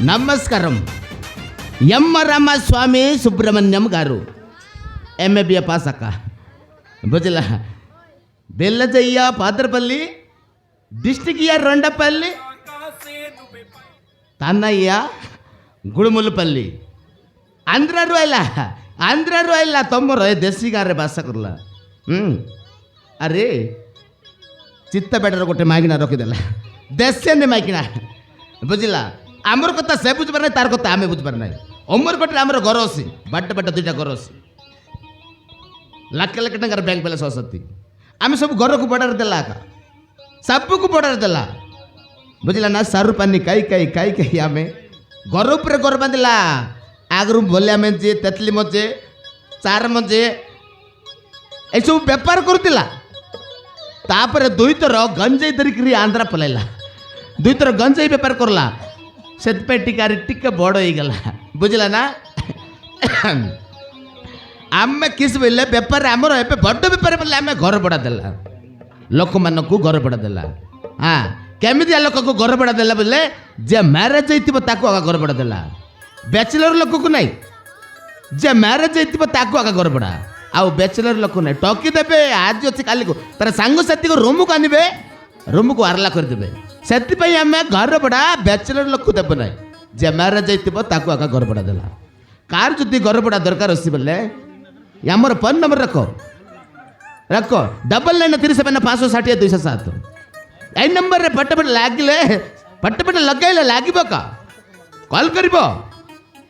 నమస్కారం. ఎమ్మ రామస్వామి సుబ్రహ్మణ్యం గారు MABA పాస్ అక్క బుజల బెల్లజయ్య పాత్రపల్లి డిస్టిక్ ఇయర్ రొండపల్లి తన్నయ్య గుడుములపల్లి ಅಂದ್ರೂ ಇಲ್ಲ ತೊಂಬರು ದೇಸಿಗಾರೆ ಬಾಸಕರ್ಲ ಅರೆ ಚಿತ್ತ ಬೆಟರ್ ಕೊಟ್ಟೆ ಮಾಗಿನ ರೊಕ್ಕಿದಲ್ಲ ದೇಸ್ಸನ್ನೇ ಮಾಗಿನ বুঝিলা আমার কথা সে বুঝবার নাই তার কথা আমি বুঝবার নাই অমর কোটে আমার গরসি বড় বড় দুইটা গরসি লক্ষ লক্ষ টাকার ব্যাংক ব্যালেন্স অসতি আমি সব ঘরକୁ বর্ডার দেলা সবକୁ বর্ডার দেলা বুঝিলা না সারু পানি কাই কাই কাই কাই আমি ঘর উপরে ঘর বাঁধিলা ଆଗରୁ ଭଲିଆ ମେଞ୍ଚେ ତେତଲି ମଞ୍ଚେ ଚାର ମଞ୍ଚେ ଏସବୁ ବେପାର କରୁଥିଲା ତାପରେ ଦୁଇଥର ଗଞ୍ଜେଇ ଧରିକିରି ଆନ୍ଧ୍ରା ପଳାଇଲା ଦୁଇଥର ଗଞ୍ଜେଇ ବେପାର କରଲା ସେଥିପାଇଁ ଟିକେ ବଡ଼ ହେଇଗଲା ବୁଝିଲା ନା ଆମେ କିସ୍ ବୋଇଲେ ବେପାର ଆମର ଏବେ ବଡ଼ ବେପାର ବୋଇଲେ ଆମେ ଘର ଭଡ଼ା ଦେଲା ଲୋକମାନଙ୍କୁ ଘର ଭଡ଼ା ଦେଲା ହଁ କେମିତିଆ ଲୋକକୁ ଘର ଭଡ଼ା ଦେଲା ବୋଇଲେ ଯେ ମ୍ୟାରେଜ୍ ହେଇଥିବ ତାକୁ ଆଗ ଘର ଭଡ଼ା ଦେଲା ବ୍ୟାଚଲର ଲୋକକୁ ନାହିଁ ଯେ ମ୍ୟାରେଜ୍ ହେଇଥିବ ତାକୁ ଆଗ ଘର ଭଡ଼ା ଆଉ ବ୍ୟାଚଲର ଲୋକ ନାହିଁ ଟକି ଦେବେ ଆଜି ଅଛି କାଲିକୁ ତାର ସାଙ୍ଗସାଥିକୁ ରୁମ୍କୁ ଆଣିବେ ରୁମ୍କୁ ଆରଲା କରିଦେବେ ସେଥିପାଇଁ ଆମେ ଘର ଭଡ଼ା ବ୍ୟାଚଲର ଲୋକକୁ ଦେବ ନାହିଁ ଯେ ମ୍ୟାରେଜ୍ ହେଇଥିବ ତାକୁ ଆଗ ଘର ଭଡ଼ା ଦେଲା କାହାର ଯଦି ଘର ଭଡ଼ା ଦରକାର ଅଛି ବୋଲେ ଆମର ଫୋନ୍ ନମ୍ବର ରଖ 9937560207 ଏଇ ନମ୍ବରରେ ପଟପଟ ଲାଗିଲେ ପଟପଟ ଲଗାଇଲେ ଲାଗିବ କା କଲ୍ କରିବ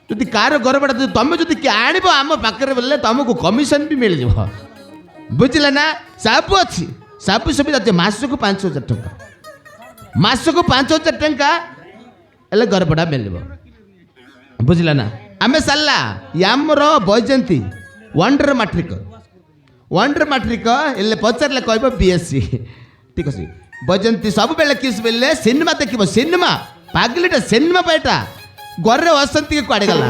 ଯଦି କାହାର ଘର ଭଡ଼ା ଯଦି ତୁମେ ଯଦି କିଏ ଆଣିବ ଆମ ପାଖରେ ବୋଲେ ତୁମକୁ କମିଶନ୍ ବି ମିଳିଯିବ ବୁଝିଲେ ନା ସବୁ ଅଛି ସବୁ ସୁବିଧା ଅଛି ମାସକୁ 5,000 ଟଙ୍କା ମାସକୁ 5,000 ଟଙ୍କା ହେଲେ ଘର ଭଡ଼ା ମିଳିବ ବୁଝିଲେ ନା ଆମେ ସାରିଲା ଆମର ବୈଜୟନ୍ତୀ ୱାଣ୍ଡର ମାଟ୍ରିକ ହେଲେ ପଚାରିଲେ କହିବ BSc ଠିକ୍ ଅଛି ବୈଜୟନ୍ତୀ ସବୁବେଳେ କିସ୍ ବୋଇଲେ ସିନେମା ଦେଖିବ ସିନେମା ପାଗଲିଟା ସିନେମା ପାଇଟା ଘରେ ବସନ୍ତି କୁଆଡ଼େ ଗଲା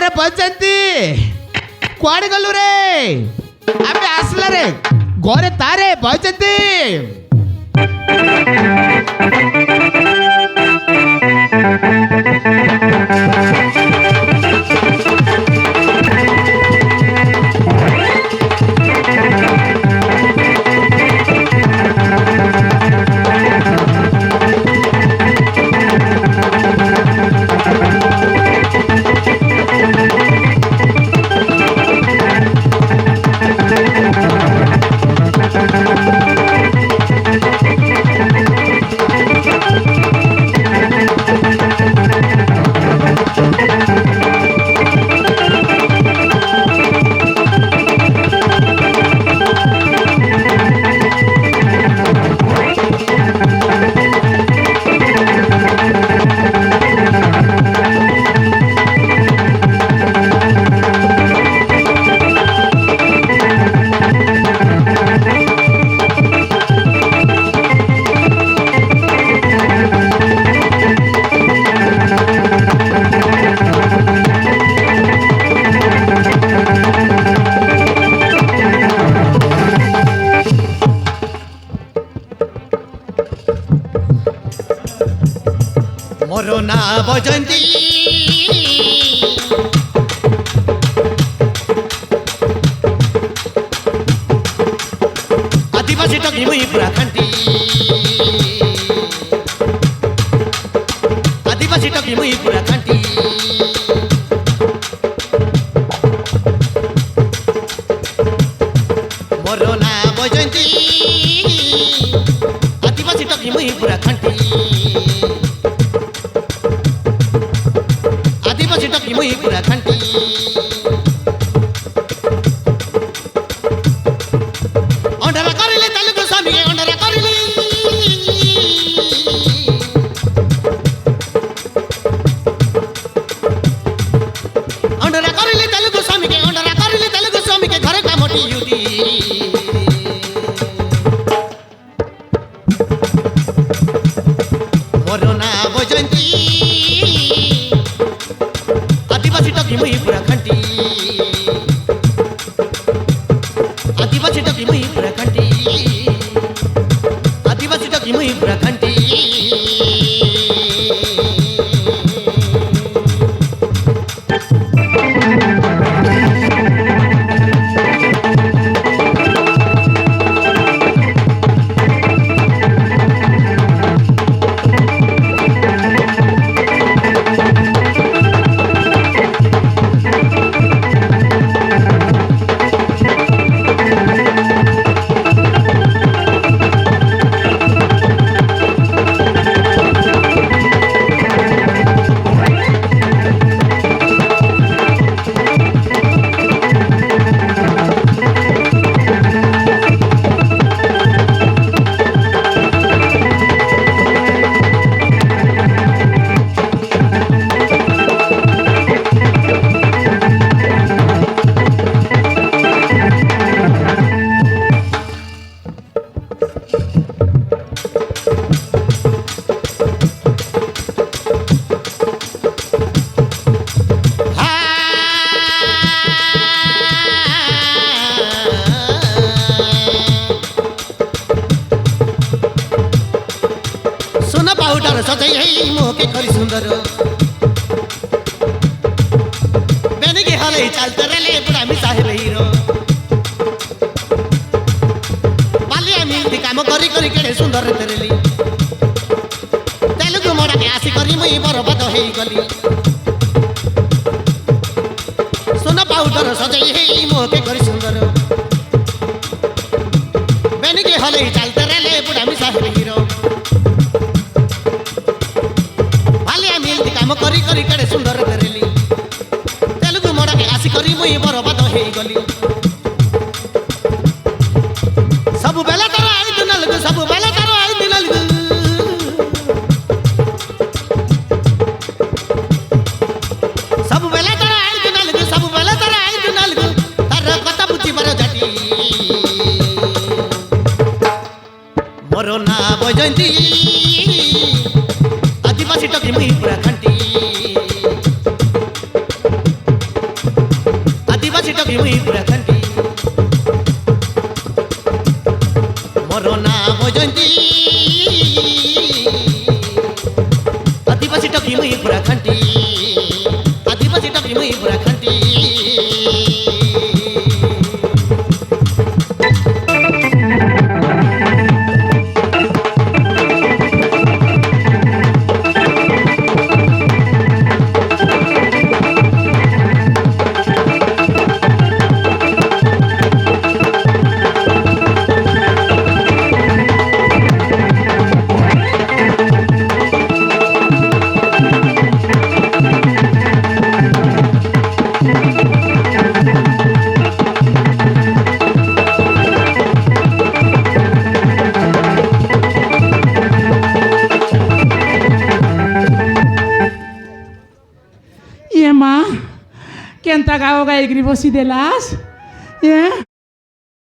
ରେ ବୈଜୟନ୍ତୀ କୁଆଡ଼େ ଗଲୁ ରେ ଆମେ ଆସିଲା ରେ ଘରେ ତାରେ ବୈଜୟନ୍ତୀ মোরনা বৈজয়ন্তী আদিবাসী টকি মুই পুরা খান্তি আদিবাসী টকি মুই পুরা খান্তি মোরনা বৈজয়ন্তী আদিবাসী টকি মুই পুরা খান্তি আদিবাসী টকি মুই পুরা খান্তি অন্ডারা করিলে তেলুগু স্বামীকে অন্ডারা করিলে অন্ডারা করিলে তেলুগু স্বামীকে অন্ডারা করিলে তেলুগু স্বামীকে ঘরে কামটি ইউদি মোরনা বৈজয়ন্তী আদিবাসী টকি মুই পুরা খান্তি আদিবাসী টকি মুই পুরা খান্তি আদিবাসী টকি মুই পুরা খান্তি ପାଉଡର ସଜେଇ ହେଇ ମୁହଁକେ କରି ସୁନ୍ଦର ବେନିକି ହଲେଇ ଚାଲତେ ରେଲେ ବୁଢା ମିଶା ହେଲେ ହିରୋ ବାଲିଆ ମିଲତି କାମ କରି କରି କେଡ଼େ ସୁନ୍ଦର ତେରେଲି ତେଲୁଗୁ ମୋଡ଼ାକେ ଆସି କରି ମୁଇଁ ବରବାଦ ହେଇଗଲି ସୁନା ପାଉଡର ସଜେଇ ହେଇ ମୁହଁକେ କରି ସୁନ୍ଦର ବେନିକି ହଲେଇ ଚାଲତେ ରେଲେ ବୁଢା ମିଶା ହେଲେ ହିରୋ ବାଲିଆ ମିଲତି କାମ କରି କରି କେଡ଼େ ସୁନ୍ଦର ତେରେଲି ତେଲୁଗୁ ମୋଡ଼ାକେ ଆସି କରି ମୁଇଁ ବରବାଦ ହେଇଗଲି ସବୁବେଲେ ତାର ଆଇତି ନଲଗୁ ସବୁବେଲେ ତାର ଆଇତି ନଲଗୁ ସବୁବେଲେ ତାର ଆଇତି ନଲଗୁ ସବୁବେଲେ ତାର ଆଇତି ନଲଗୁ ତାର କଥା ବୁଝିବାର ଜାଟି ମୋର ନା ବୈଜୟନ୍ତୀ ଆଦିବାସୀ ଟକି ମୁଇଁ ପୁରା ଖାଣ୍ଟି ଆଦିବାସୀ ଟକି ମୁଇଁ ପୁରା ଖାଣ୍ଟି ମୋର ନା ବୈଜୟନ୍ତୀ ଆଦିବାସୀ ଟକି ମୁଇଁ ପୁରା ଖାଣ୍ଟି ଆଦିବାସୀ ଟକି ମୁଇଁ ପୁରା ଖାଣ୍ଟି E mãe, quem tá com a bosidelas?